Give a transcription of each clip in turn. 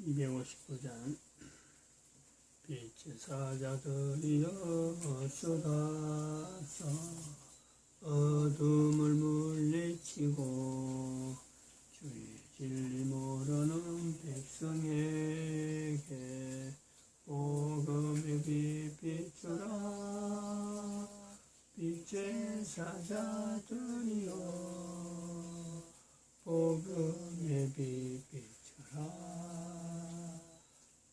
259장 빛의 사자들이여 쏟아서 어둠을 물리치고 주의 진리 모르는 백성에게 복음의 빛 비추라. 빛의 사자들이여 복음의 빛 비추라.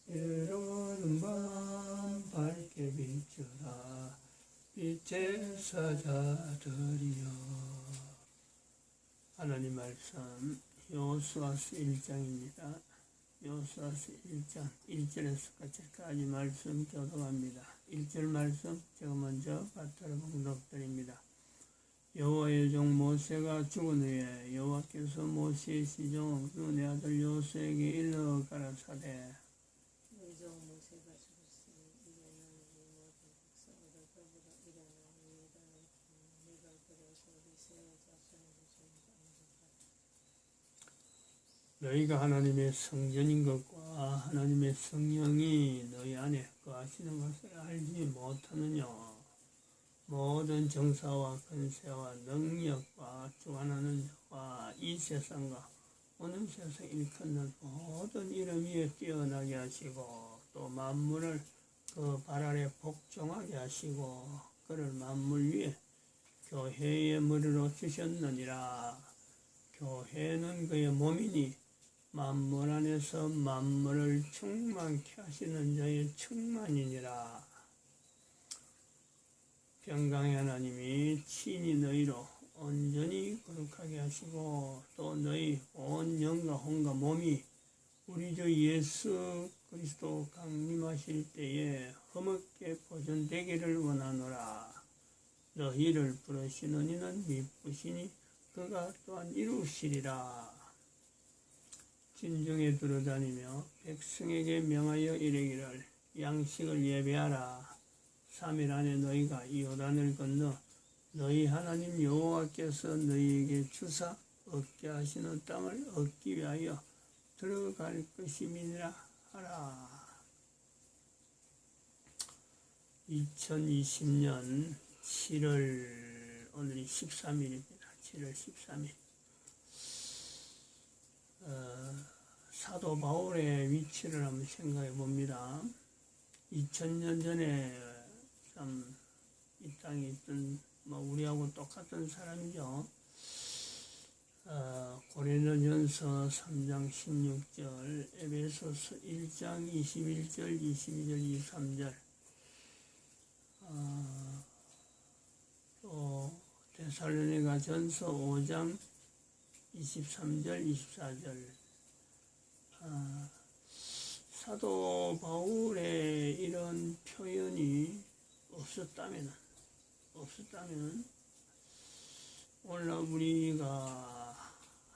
이로운 밤 밝게 비추라. 빛의 사자들이여. 하나님 말씀 여호수아서 1장입니다. 여호수아서 1장 1절에서 4절까지 말씀 교독합니다. 1절 말씀 제가 먼저 받들어 봉독드립니다. 여호와의 종 모세가 죽은 후에 여호와께서 모세의 시종 눈의 아들 여호수아에게 일러 가라사대 너희 종 모세가 죽었으니 이제는 우리 모든 백성으로 더불어 일어나니이다. 네가 그래서 이스라엘 자손에게 주니까 너희가 하나님의 성전인 것과 하나님의 성령이 너희 안에 거하시는 것을 알지 못하느냐. 모든 정사와 권세와 능력과 주관하는 자와 이 세상과 오는 세상 일컫는 모든 이름 위에 뛰어나게 하시고 또 만물을 그 발 아래 복종하게 하시고 그를 만물 위에 교회의 머리로 주셨느니라. 교회는 그의 몸이니 만물 안에서 만물을 충만케 하시는 자의 충만이니라. 평강의 하나님이 친히 너희로 온전히 거룩하게 하시고 또 너희 온 영과 혼과 몸이 우리 주 예수 그리스도 강림하실 때에 흠없게 보존되기를 원하노라. 너희를 부르시는 이는 미쁘시니 그가 또한 이루시리라. 진중에 두루다니며 백성에게 명하여 이르기를 양식을 예배하라. 3일 안에 너희가 요단을 건너 너희 하나님 여호와께서 너희에게 주사 얻게 하시는 땅을 얻기 위하여 들어갈 것임이니라 하라. 2020년 7월 오늘이 13일입니다. 7월 13일. 사도 바울의 위치를 한번 생각해 봅니다. 2000년 전에 참 이 땅에 있던 우리하고 똑같은 사람이죠. 고린도전서 3장 16절, 에베소서 1장 21절, 22절, 23절, 또 데살로니가전서 5장 23절, 24절. 사도 바울의 이런 표현이 없었다면 오늘날 우리가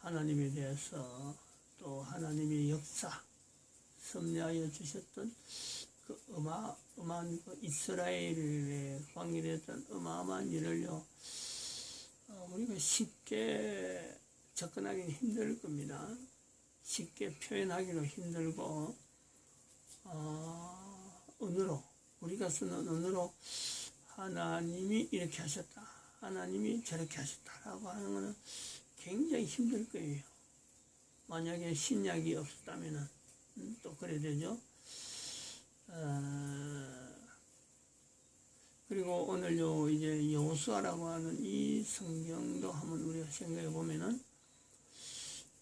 하나님에 대해서 또 하나님의 역사 섭리하여 주셨던 그 어마어마한 그 이스라엘에 관계됐던 어마어마한 일을요 우리가 쉽게 접근하기는 힘들 겁니다. 쉽게 표현하기도 힘들고 언어로 우리가 쓰는 언어로 하나님이 이렇게 하셨다, 하나님이 저렇게 하셨다라고 하는 것은 굉장히 힘들 거예요. 만약에 신약이 없었다면 또 그래야 되죠. 그리고 오늘 이제 여호수아라고 하는 이 성경도 한번 우리가 생각해 보면은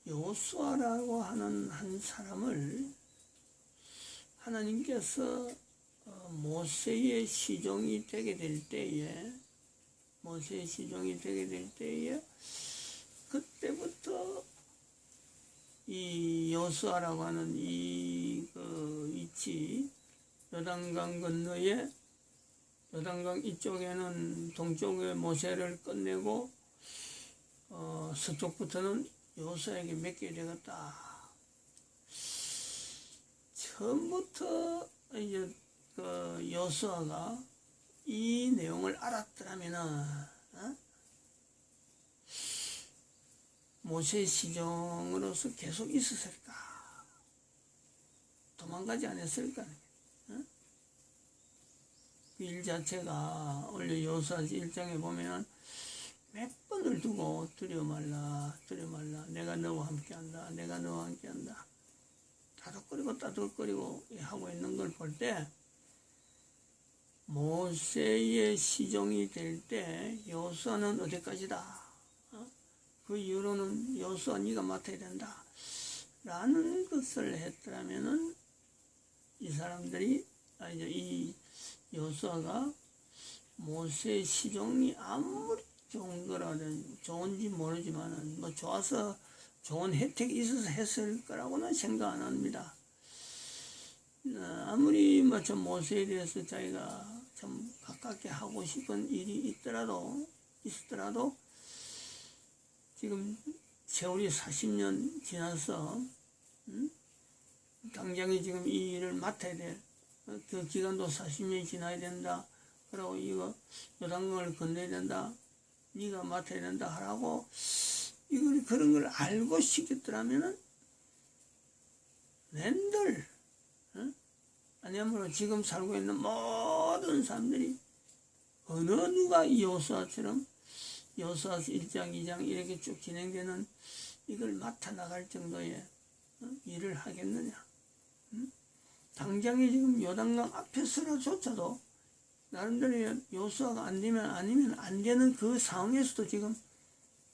여호수아라고 하는 한 사람을 하나님께서 모세의 시종이 되게 될 때에 그때부터 이 여호수아라고 하는 이 위치 요단강 건너에 요단강 이쪽에는 동쪽에 모세를 끝내고 서쪽부터는 여호수아에게 맡게 되겠다. 처음부터 이제 여호수아가 이 내용을 알았더라면은 모세의 시종으로서 계속 있었을까? 도망가지 않았을까? 어? 그 일 자체가 원래 여호수아 1장에 보면 몇 번을 두고 두려워 말라 내가 너와 함께한다 내가 너와 함께한다 따득거리고 하고 있는 걸 볼 때 모세의 시종이 될 때 여호수아는 어디까지다 그 이후로는 여호수아 네가 맡아야 된다 라는 것을 했더라면은 이 사람들이 이제 이 여호수아가 모세의 시종이 아무리 좋은 거라든 좋은지 모르지만은 뭐 좋아서 좋은 혜택이 있어서 했을 거라고는 생각 안 합니다. 아무리 뭐 저 모세에 대해서 자기가 참 가깝게 하고 싶은 일이 있었더라도 지금 세월이 40년 지나서 당장에 지금 이 일을 맡아야 될 그 기간도 40년이 지나야 된다. 그러고 이거 요단강을 건너야 된다. 네가 맡아야 된다 하라고 이걸 그런 걸 알고 시켰더라면은 낸들 아니면 지금 살고 있는 모든 사람들이 어느 누가 이 여호수아처럼 여호수아 1장 2장 이렇게 쭉 진행되는 이걸 맡아 나갈 정도의 일을 하겠느냐? 당장에 지금 요단강 앞에서조차도 나름대로 여호수아가 아니면 안 되는 그 상황에서도 지금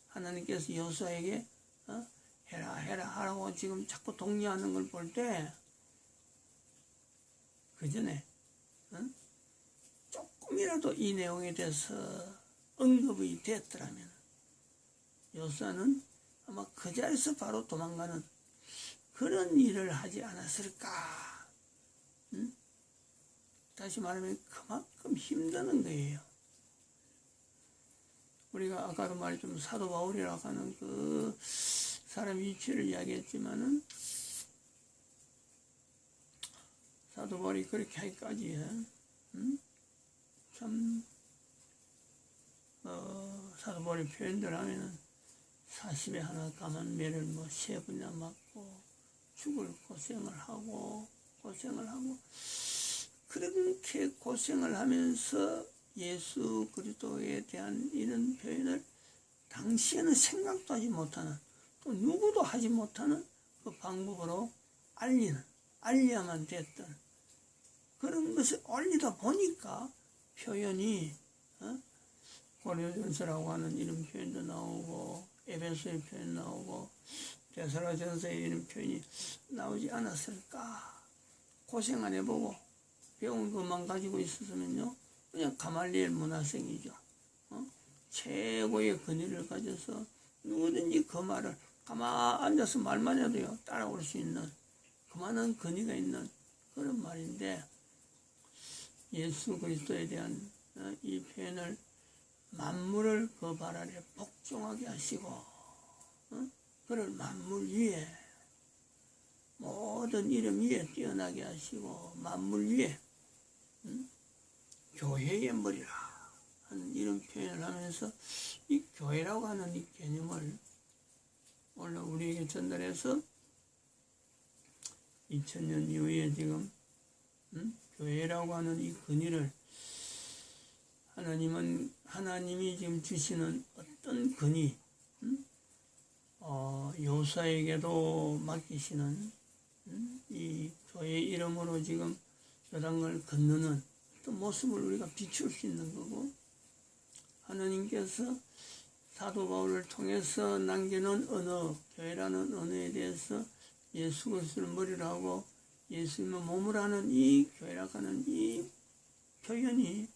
하나님께서 여호수아에게 해라 하라고 지금 자꾸 독려하는 걸 볼 때 그 전에 조금이라도 이 내용에 대해서 언급이 됐더라면 여호수아는 아마 그 자리에서 바로 도망가는 그런 일을 하지 않았을까? 다시 말하면 그만큼 힘드는 거예요. 우리가 아까도 말했지만 사도 바울이라고 하는 그 사람 위치를 이야기했지만은 사도 바울이 그렇게 하기까지 참 사도 바울이 표현들 하면은 40에 하나 감한 매를 뭐 3번이나 맞고 죽을 고생을 하고 그렇게 고생을 하면서 예수 그리스도에 대한 이런 표현을 당시에는 생각도 하지 못하는 또 누구도 하지 못하는 그 방법으로 알려야만 됐던 그런 것을 올리다 보니까 표현이 고린도전서라고 하는 이런 표현도 나오고 에베소의 표현 나오고 데살로니가전서의 이런 표현이 나오지 않았을까. 고생 안 해보고 배운 것만 가지고 있었으면요 그냥 가말리엘 문화생이죠. 최고의 권위를 가져서 누구든지 그 말을 가만 앉아서 말만 해도요 따라올 수 있는 그만한 권위가 있는 그런 말인데 예수 그리스도에 대한 이 표현을 만물을 그 발 아래 복종하게 하시고 그를 만물 위에 모든 이름 위에 뛰어나게 하시고 만물 위에 교회의 머리라 하는 이런 표현을 하면서 이 교회라고 하는 이 개념을 오늘 우리에게 전달해서 2000년 이후에 지금 교회라고 하는 이 권위를 하나님이 지금 주시는 어떤 권위 여호수아에게도 맡기시는 이 교회 이름으로 지금 요단강을 건너는 또 모습을 우리가 비출 수 있는 거고 하나님께서 사도 바울을 통해서 남겨놓은 언어, 교회라는 언어에 대해서 예수 그리스도를 머리로 하고 예수님의 몸을 하는 이 교회라고 하는 이 표현이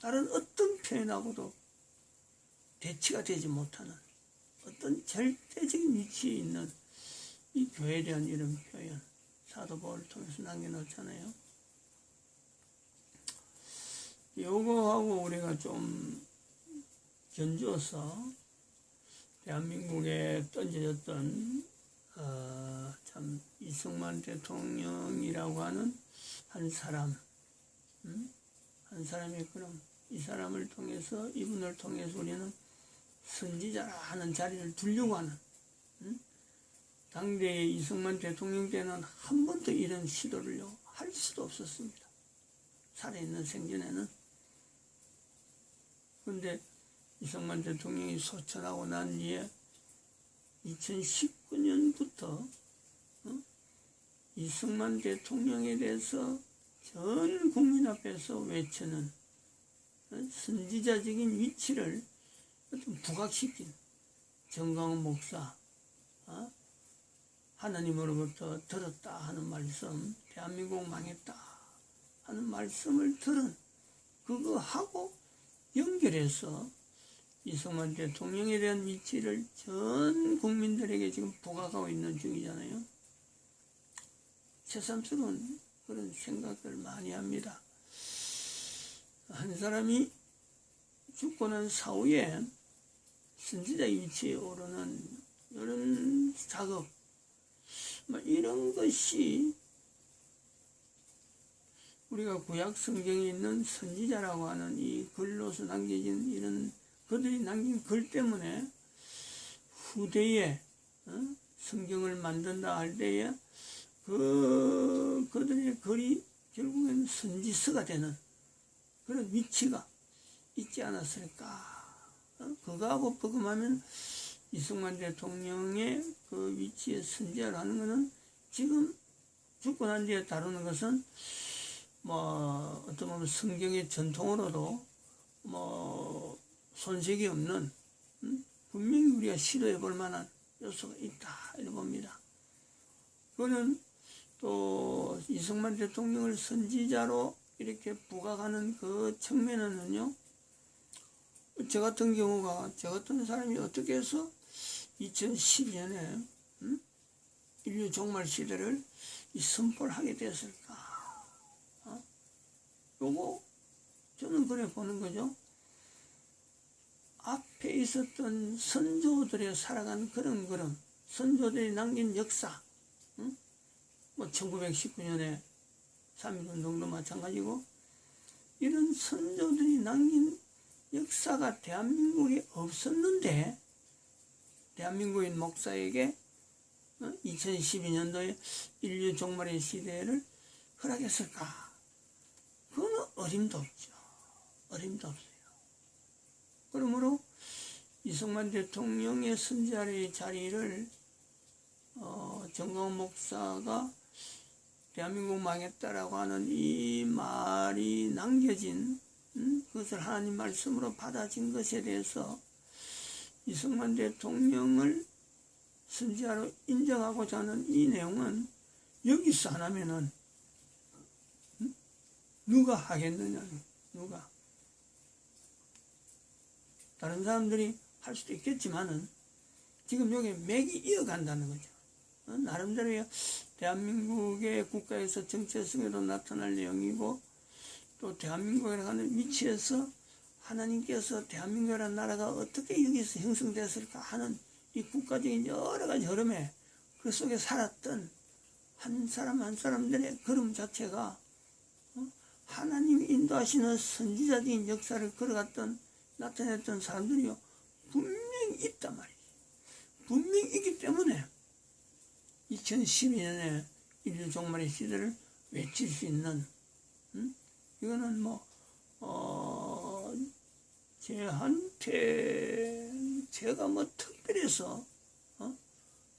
다른 어떤 표현하고도 대치가 되지 못하는 어떤 절대적인 위치에 있는 이 교회에 대한 이런 표현 사도 바울을 통해서 남겨놓잖아요. 요거하고 우리가 좀 견주어서 대한민국에 던져졌던 참 이승만 대통령이라고 하는 한 사람 한 사람의 그럼 이 사람을 통해서 이분을 통해서 우리는 선지자라 하는 자리를 두려고 하는 당대의 이승만 대통령 때는 한 번도 이런 시도를요 할 수도 없었습니다. 살아있는 생전에는. 그런데 이승만 대통령이 소천하고 난 뒤에 2019년부터 이승만 대통령에 대해서 전 국민 앞에서 외치는 선지자적인 위치를 부각시킨 정광훈 목사, 하나님으로부터 들었다 하는 말씀, 대한민국 망했다 하는 말씀을 들은 그거하고 연결해서 이승만 대통령에 대한 위치를 전 국민들에게 지금 부각하고 있는 중이잖아요. 새삼스러운 그런 생각을 많이 합니다. 한 사람이 죽고 난 사후에 선지자의 위치에 오르는 이런 작업, 이런 것이 우리가 구약 성경에 있는 선지자라고 하는 이 글로서 남겨진 이런 그들이 남긴 글 때문에 후대에 성경을 만든다 할 때에 그들의 글이 결국엔 선지서가 되는 그런 위치가 있지 않았을까. 그거하고 버금하면 이승만 대통령의 그 위치에 선지자를 하는 것은 지금 죽고 난 뒤에 다루는 것은 어떤 보면 성경의 전통으로도 손색이 없는 분명히 우리가 시도해 볼 만한 요소가 있다 이렇게 봅니다. 그거는 또 이승만 대통령을 선지자로 이렇게 부각하는 그 측면에는요, 저 같은 경우가, 저 같은 사람이 어떻게 해서 2012년에 인류 종말 시대를 선포를 하게 됐을까? 요거 저는 그래 보는 거죠. 앞에 있었던 선조들의 살아간 그런 걸음, 선조들이 남긴 역사, 1919년에 3.1운동도 마찬가지고, 이런 선조들이 남긴 역사가 대한민국에 없었는데, 대한민국인 목사에게 2012년도에 인류 종말의 시대를 허락했을까? 그건 어림도 없죠. 어림도 없어요. 그러므로 이승만 대통령의 선지자의 자리를 정광훈 목사가 대한민국 망했다라고 하는 이 말이 남겨진 그것을 하나님 말씀으로 받아진 것에 대해서 이승만 대통령을 선지자로 인정하고자 하는 이 내용은 여기서 안 하면은 누가 하겠느냐, 누가. 다른 사람들이 할 수도 있겠지만은 지금 여기 맥이 이어간다는 거죠. 나름대로 대한민국의 국가에서 정체성에도 나타날 내용이고, 또 대한민국이라고 하는 위치에서 하나님께서 대한민국이라는 나라가 어떻게 여기서 형성됐을까 하는 이 국가적인 여러 가지 흐름에 그 속에 살았던 한 사람 한 사람들의 걸음 자체가 하나님이 인도하시는 선지자적인 역사를 걸어갔던 나타냈던 사람들이요 분명히 있단 말이에요. 분명히 있기 때문에 2012년에 인류 종말의 시대를 외칠 수 있는 이거는 제한테 제가 특별해서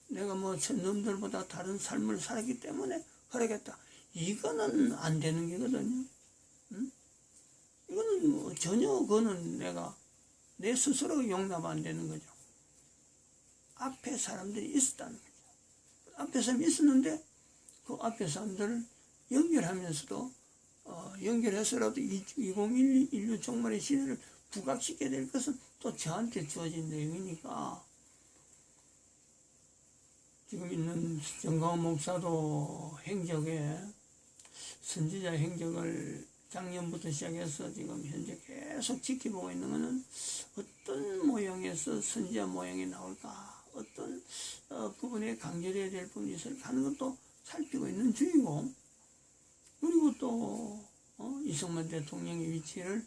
내가 놈들보다 다른 삶을 살았기 때문에 허락했다. 이거는 안 되는 게거든요. 이거는 전혀 그거는 내가 내 스스로 용납 안 되는 거죠. 앞에 사람들이 있었다는 거죠. 앞에 사람이 있었는데 그 앞에 사람들을 연결하면서도 연결해서라도 2012 인류 종말의 시대를 부각시켜야 될 것은 또 저한테 주어진 내용이니까, 지금 있는 정광훈 목사도 행적에 선지자 행적을 작년부터 시작해서 지금 현재 계속 지켜보고 있는 것은 어떤 모양에서 선지자 모양이 나올까, 어떤 부분에 강조해야 될 부분이 있을까 하는 것도 살피고 있는 중이고, 그리고 또 이승만 대통령의 위치를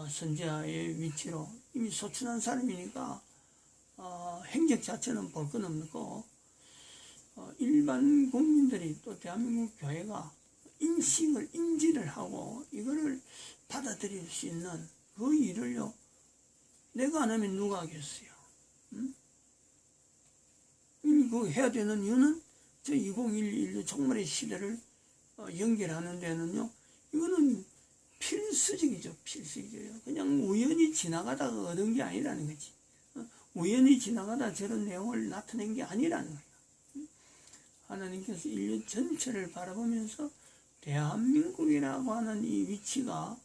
선지자의 위치로 이미 소천한 사람이니까 행적 자체는 볼 건 없고, 일반 국민들이 또 대한민국 교회가 인지를 하고 이거를 받아들일 수 있는 그 일을요, 내가 안 하면 누가 하겠어요? 응? 그 해야 되는 이유는 저 2011 종말의 시대를 연결하는 데는요, 이거는 필수적이죠. 그냥 우연히 지나가다가 얻은 게 아니라는 거지. 우연히 지나가다 저런 내용을 나타낸 게 아니라는 거예요. 하나님께서 인류 전체를 바라보면서 대한민국이라고 하는 이 위치가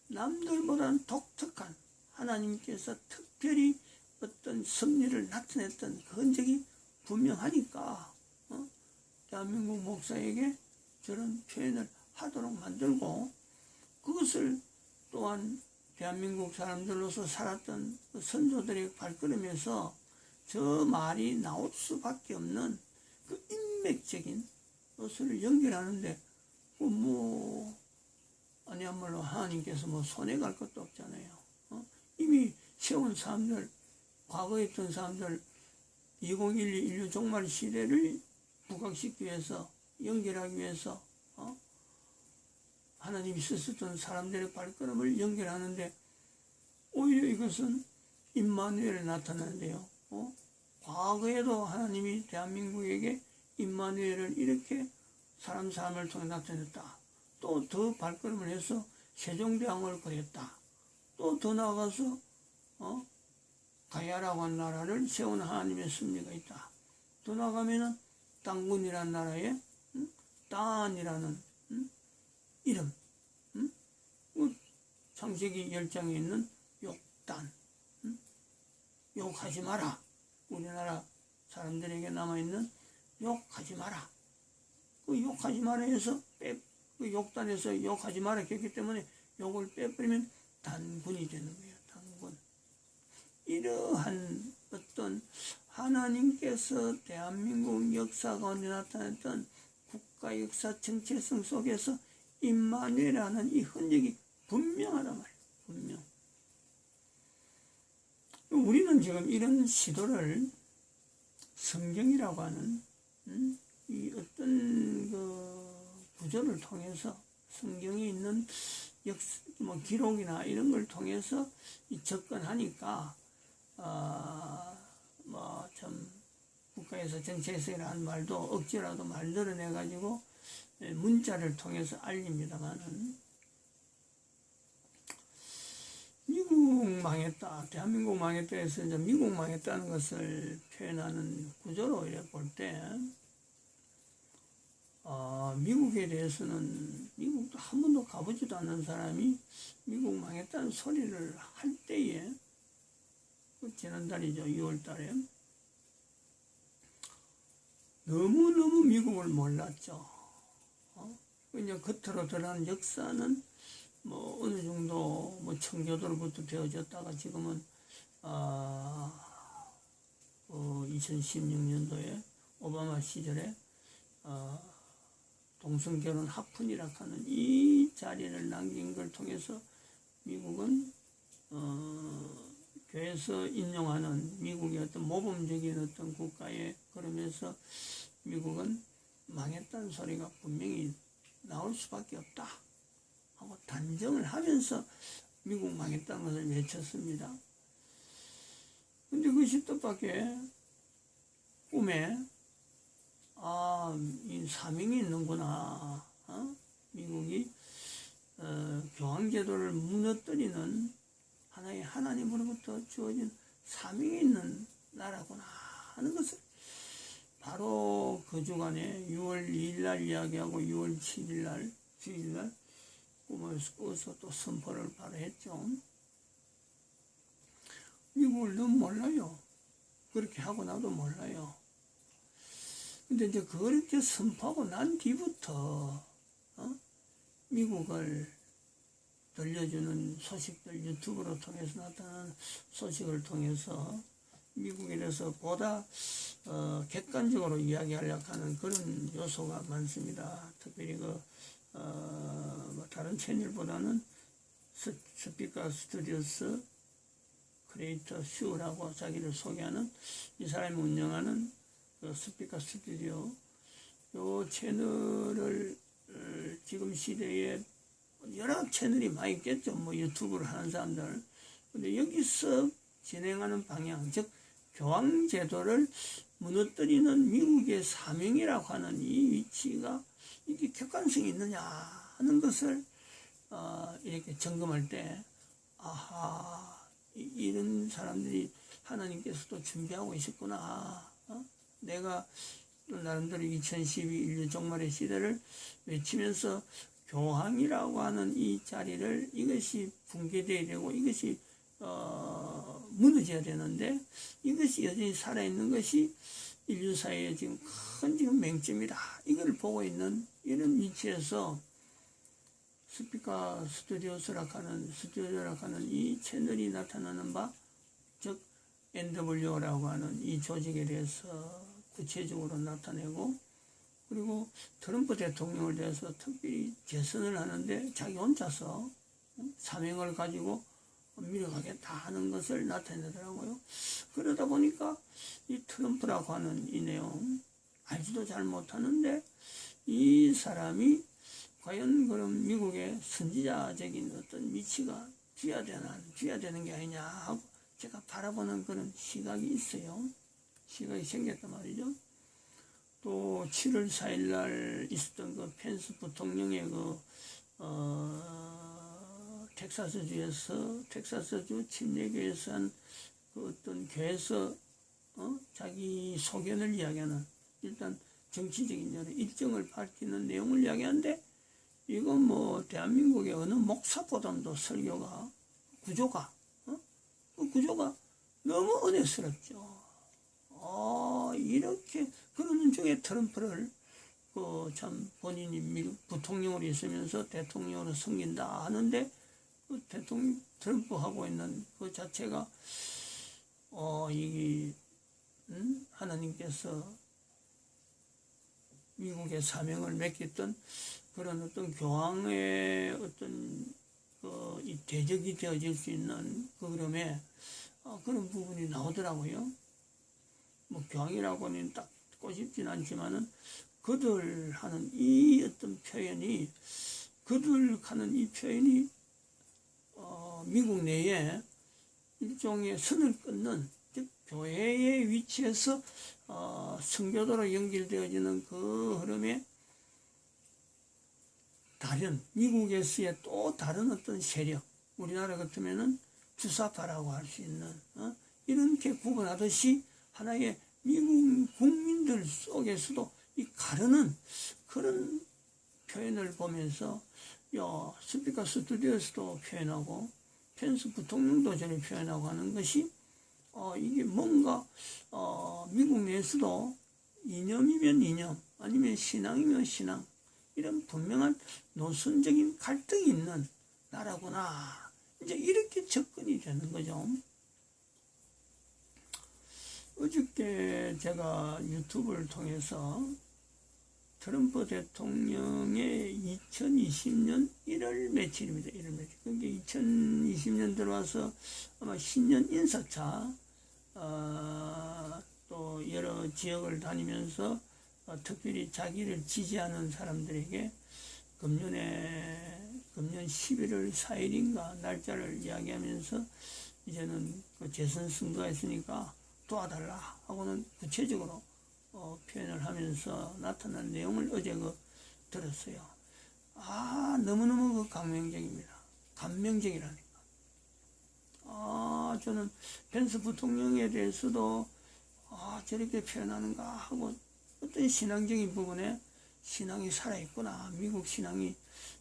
남들보다는 독특한, 하나님께서 특별히 어떤 섭리를 나타냈던 그 흔적이 분명하니까 대한민국 목사에게 저런 표현을 하도록 만들고, 그것을 또한 대한민국 사람들로서 살았던 그 선조들의 발걸음에서 저 말이 나올 수밖에 없는 그 인맥적인 것을 연결하는데, 아니야말로 하나님께서 손해갈 것도 없잖아요. 이미 세운 사람들, 과거에 있던 사람들, 2012 인류 종말 시대를 부각시키기 위해서, 연결하기 위해서 하나님이 쓰셨던 사람들의 발걸음을 연결하는데, 오히려 이것은 임마누엘을 나타내는데요. 과거에도 하나님이 대한민국에게 임마누엘을 이렇게 사람을 통해 나타냈다. 또 더 발걸음을 해서 세종대왕을 그렸다. 또 더 나아가서 가야라고 한 나라를 세운 하나님의 섭리가 있다. 더 나아가면은 당군이라는 나라에 딴이라는 이름, 창세기 10장에 있는 욕단, 욕하지 마라. 우리나라 사람들에게 남아있는 욕하지 마라. 그 욕하지 마라 해서 그 욕단에서 욕하지 마라 했기 때문에 욕을 빼버리면 단군이 되는 거예요. 단군. 이러한 어떤 하나님께서 대한민국 역사 가운데 나타났던 국가 역사 정체성 속에서 임마누엘이라는 이 흔적이 분명하단 말이에요. 분명. 우리는 지금 이런 시도를 성경이라고 하는 이 어떤 그 구조를 통해서, 성경에 있는 기록이나 이런 걸 통해서 접근하니까 참 국가에서 정체성이라는 말도 억지라도 만들어내가지고 문자를 통해서 알립니다만은, 미국 망했다, 대한민국 망했다 해서 이제 미국 망했다는 것을 표현하는 구조로 이렇게 볼 때, 미국에 대해서는, 미국도 한 번도 가보지도 않는 사람이 미국 망했다는 소리를 할 때에, 지난달이죠, 6월 달에, 너무너무 미국을 몰랐죠. 그냥 겉으로 드러난 역사는 어느 정도 청교도로부터 되어졌다가 지금은 2016년도에 오바마 시절에 동성결혼 합헌이라 하는 이 자리를 남긴 걸 통해서 미국은 교회에서 인용하는 미국의 어떤 모범적인 어떤 국가에, 그러면서 미국은 망했다는 소리가 분명히 나올 수밖에 없다 하고 단정을 하면서 미국 망했다는 것을 외쳤습니다. 근데 그것이 뜻밖의 꿈에 이 사명이 있는구나. 미국이 교황제도를 무너뜨리는 하나의 하나님으로부터 주어진 사명이 있는 나라구나 하는 것을 바로 그 주간에 6월 2일 날 이야기하고 6월 7일 날 주일날 꿈을 꾸어서 또 선포를 바로 했죠. 미국을 너무 몰라요. 그렇게 하고 나도 몰라요. 근데 이제 그렇게 선포하고 난 뒤부터 미국을 들려주는 소식들, 유튜브로 통해서 나타나는 소식을 통해서 미국에 대해서 보다 객관적으로 이야기하려고 하는 그런 요소가 많습니다. 특별히 다른 채널보다는 스피커 스튜디오스 크리에이터 슈라고 자기를 소개하는 이 사람이 운영하는 스피커 스튜디오 요 채널을 지금 시대에 여러 채널이 많이 있겠죠. 뭐 유튜브를 하는 사람들. 근데 여기서 진행하는 방향, 즉 교황 제도를 무너뜨리는 미국의 사명이라고 하는 이 위치가 이게 객관성이 있느냐 하는 것을 이렇게 점검할 때 아하, 이런 사람들이 하나님께서도 준비하고 있었구나. 내가 나름대로 2012 인류 종말의 시대를 외치면서 교황이라고 하는 이 자리를 이것이 붕괴되어야 되고 이것이 무너져야 되는데 이것이 여전히 살아있는 것이 인류사회의 지금 맹점이다. 이걸 보고 있는 이런 위치에서 스피커 스튜디오라고 하는 이 채널이 나타나는 바, 즉 NWO라고 하는 이 조직에 대해서 구체적으로 나타내고, 그리고 트럼프 대통령을 대해서 특별히 재선을 하는데 자기 혼자서 사명을 가지고 밀어가겠다 하는 것을 나타내더라고요. 그러다 보니까 이 트럼프라고 하는 이 내용 알지도 잘 못하는데 이 사람이 과연 그럼 미국의 선지자적인 어떤 위치가 쥐어야 되는 게 아니냐 하고 제가 바라보는 그런 시각이 있어요. 시각이 생겼단 말이죠. 또 7월 4일 날 있었던 그 펜스 부통령의 텍사스주 침례교에서 한 그 어떤 교회에서 자기 소견을 이야기하는, 일단 정치적인 여러 일정을 밝히는 내용을 이야기하는데, 이건 뭐 대한민국의 어느 목사보다도 설교가 구조가 그 구조가 너무 은혜스럽죠. 이렇게 그러는 중에 트럼프를 참 본인이 미국 부통령으로 있으면서 대통령으로 섬긴다 하는데 그 대통령 트럼프 하고 있는 그 자체가 이게 하나님께서 미국의 사명을 맡겼던 그런 어떤 교황의 어떤 이 대적이 되어질 수 있는 그림에 그런 부분이 나오더라고요. 뭐 교황이라고는 딱 꼬집진 않지만은 그들 하는 이 어떤 표현이 미국 내에 일종의 선을 끊는, 즉 교회의 위치에서 성교도로 연결되어지는 그 흐름에 다른 미국에서의 또 다른 어떤 세력, 우리나라 같으면은 주사파라고 할 수 있는 이렇게 구분하듯이 하나의 미국 국민들 속에서도 이 가르는 그런 표현을 보면서 스피커 스튜디오에서도 표현하고 펜스 부통령도 저를 표현하고 하는 것이 이게 뭔가 미국 내에서도 이념이면 이념, 아니면 신앙이면 신앙, 이런 분명한 노선적인 갈등이 있는 나라구나. 이제 이렇게 접근이 되는 거죠. 어저께 제가 유튜브를 통해서 트럼프 대통령의 2020년 1월 며칠입니다. 1월 며칠. 그게 2020년 들어와서 아마 신년 인사차, 또 여러 지역을 다니면서 특별히 자기를 지지하는 사람들에게 금년 11월 4일인가 날짜를 이야기하면서 이제는 그 재선 선거가 있으니까 도와달라 하고는 구체적으로 표현을 하면서 나타난 내용을 어제 들었어요. 너무너무 감명적입니다. 감명적이라니까. 저는 펜스 부통령에 대해서도 저렇게 표현하는가 하고 어떤 신앙적인 부분에 신앙이 살아있구나. 미국 신앙이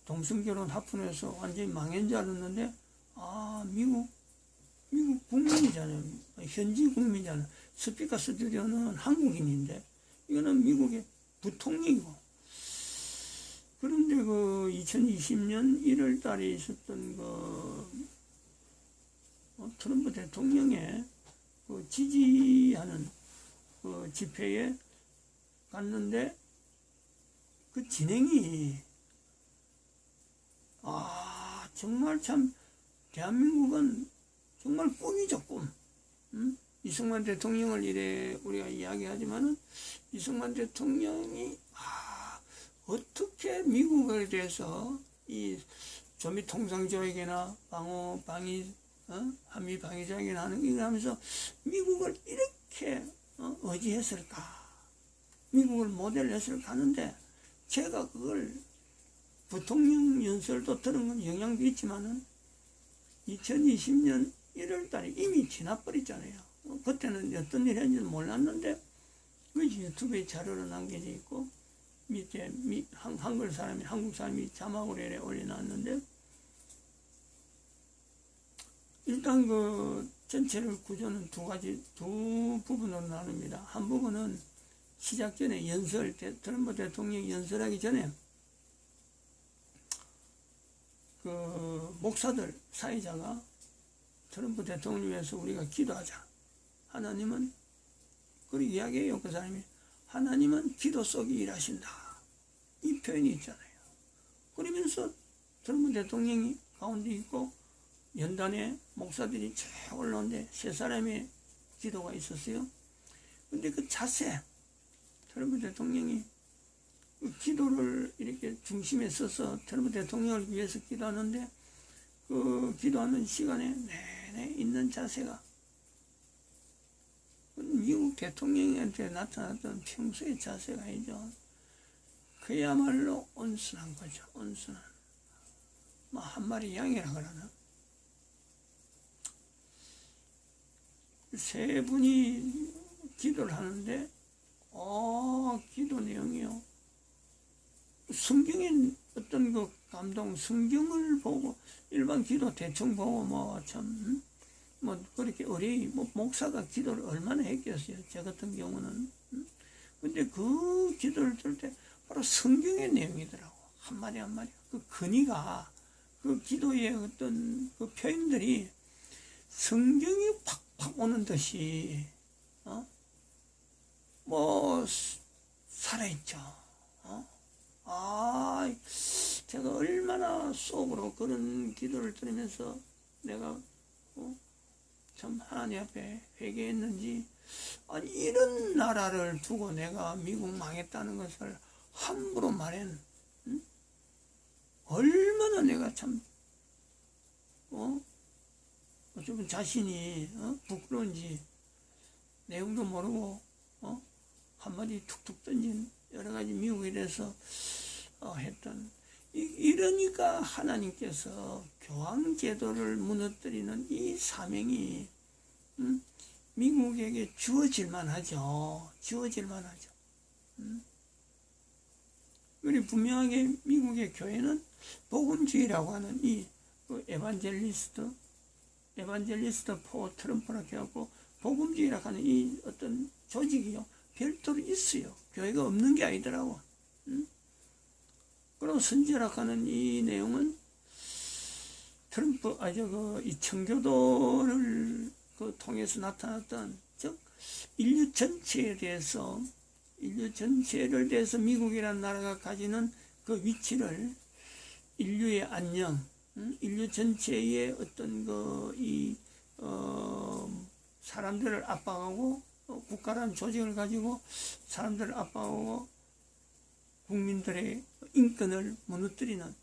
동성결혼 합헌해서 완전히 망한 줄 알았는데 미국 국민이잖아요. 현지 국민이잖아요. 스피커 스튜디오는 한국인인데 이거는 미국의 부통령이고. 그런데 2020년 1월 달에 있었던 트럼프 대통령의 지지하는 집회에 갔는데 그 진행이 정말 참 대한민국은 정말 꿈이죠, 꿈. 이승만 대통령을 이래 우리가 이야기하지만은 이승만 대통령이 어떻게 미국에 대해서 이 조미 통상조약이나 방위 한미 방위조약이나 하는 걸 하면서 미국을 이렇게 의지했을까? 미국을 모델로 했을까 하는데 제가 그걸 부통령 연설도 들은 건 영향도 있지만은 2020년 1월 달에 이미 지나버렸잖아요. 그때는 어떤 일이 했는지는 몰랐는데 그 유튜브에 자료로 남겨져 있고 밑에 한국 사람이 자막으로 이렇게 올려놨는데 일단 그 전체를 구조는 두 부분으로 나눕니다. 한 부분은 시작 전에 트럼프 대통령이 연설하기 전에 그 목사들 사회자가 트럼프 대통령을 위해서 우리가 기도하자. 하나님은 그렇게 이야기해요. 그 사람이 하나님은 기도 속에 일하신다. 이 표현이 있잖아요. 그러면서 트럼프 대통령이 가운데 있고 연단에 목사들이 쫙 올라오는데 세 사람의 기도가 있었어요. 근데 그 자세, 트럼프 대통령이 그 기도를 이렇게 중심에 서서 트럼프 대통령을 위해서 기도하는데 그 기도하는 시간에 내내 있는 자세가 미국 대통령한테 나타났던 평소의 자세가 아니죠. 그야말로 온순한 거죠. 온순한. 뭐 한 마리 양이라 그러나. 세 분이 기도를 하는데 기도 내용이요. 성경의 어떤 그 감동, 성경을 보고 일반 기도 대충 보고 뭐 그렇게 목사가 기도를 얼마나 했겠어요. 저 같은 경우는. 근데 그 기도를 들을 때 바로 성경의 내용이더라고. 한마디 한마디. 그 근위가, 그 기도의 어떤 그 표현들이 성경이 팍팍 오는 듯이, 살아있죠. 제가 얼마나 속으로 그런 기도를 들으면서 내가, 참 하나님 앞에 회개했는지, 아니 이런 나라를 두고 내가 미국 망했다는 것을 함부로 말한 얼마나 내가 참 어쩌면 자신이 부끄러운지 내용도 모르고 한마디 툭툭 던진 여러 가지 미국에 대해서 했던 이러니까 하나님께서 교황 제도를 무너뜨리는 이 사명이 미국에게 주어질만 하죠. 우리 분명하게 미국의 교회는 복음주의라고 하는 이 에반젤리스트 포 트럼프라고 해갖고 복음주의라고 하는 이 어떤 조직이요. 별도로 있어요. 교회가 없는 게 아니더라고. 그리고 선지라고 하는 이 내용은 이 청교도를 통해서 나타났던, 즉, 인류 전체를 대해서 미국이라는 나라가 가지는 그 위치를 인류의 안녕, 인류 전체의 어떤 사람들을 압박하고, 국가라는 조직을 가지고 사람들을 압박하고 국민들의 인권을 무너뜨리는,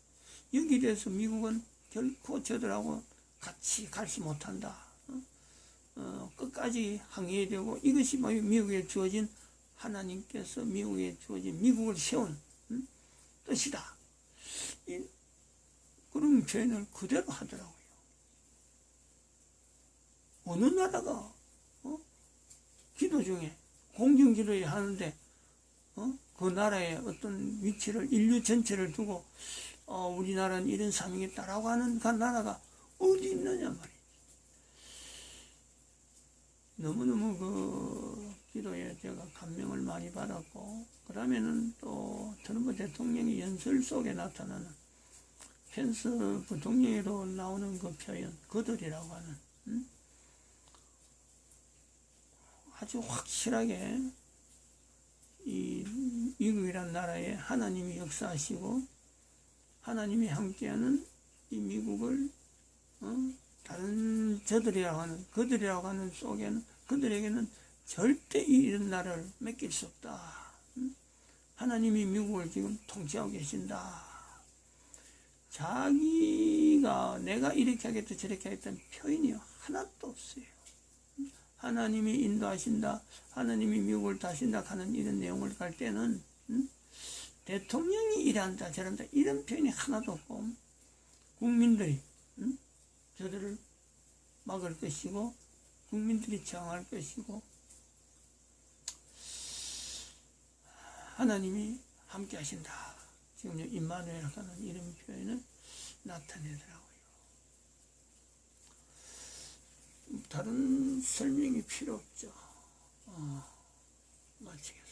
여기에 대해서 미국은 결코 저들하고 같이 갈지 못한다. 끝까지 항의해야 되고, 이것이 미국에 주어진 하나님께서 미국에 주어진 미국을 세운 뜻이다. 그런 표현을 그대로 하더라고요. 어느 나라가 기도 중에 공중기도를 하는데 그 나라의 어떤 위치를 인류 전체를 두고 우리나라는 이런 사명이 있다라고 하는 그 나라가 어디 있느냐 말이지. 너무너무 그 기도에 제가 감명을 많이 받았고, 그러면은 또 트럼프 대통령의 연설 속에 나타나는 펜스 부통령으로 나오는 그 표현, 그들이라고 하는 아주 확실하게 이 미국이라는 나라에 하나님이 역사하시고 하나님이 함께하는 이 미국을 다른 그들이라고 하는 속에는 그들에게는 절대 이런 나라를 맡길 수 없다. 하나님이 미국을 지금 통치하고 계신다. 자기가 내가 이렇게 하겠다 저렇게 하겠다는 표현이 하나도 없어요. 하나님이 인도하신다, 하나님이 미국을 다신다 하는 이런 내용을 갈 때는 대통령이 이란다 저란다 이런 표현이 하나도 없고 국민들이 저들을 막을 것이고 국민들이 저항할 것이고 하나님이 함께 하신다. 지금 임마누엘 하는 이런 표현을 나타내더라고요. 다른 설명이 필요 없죠. 마치겠습니다.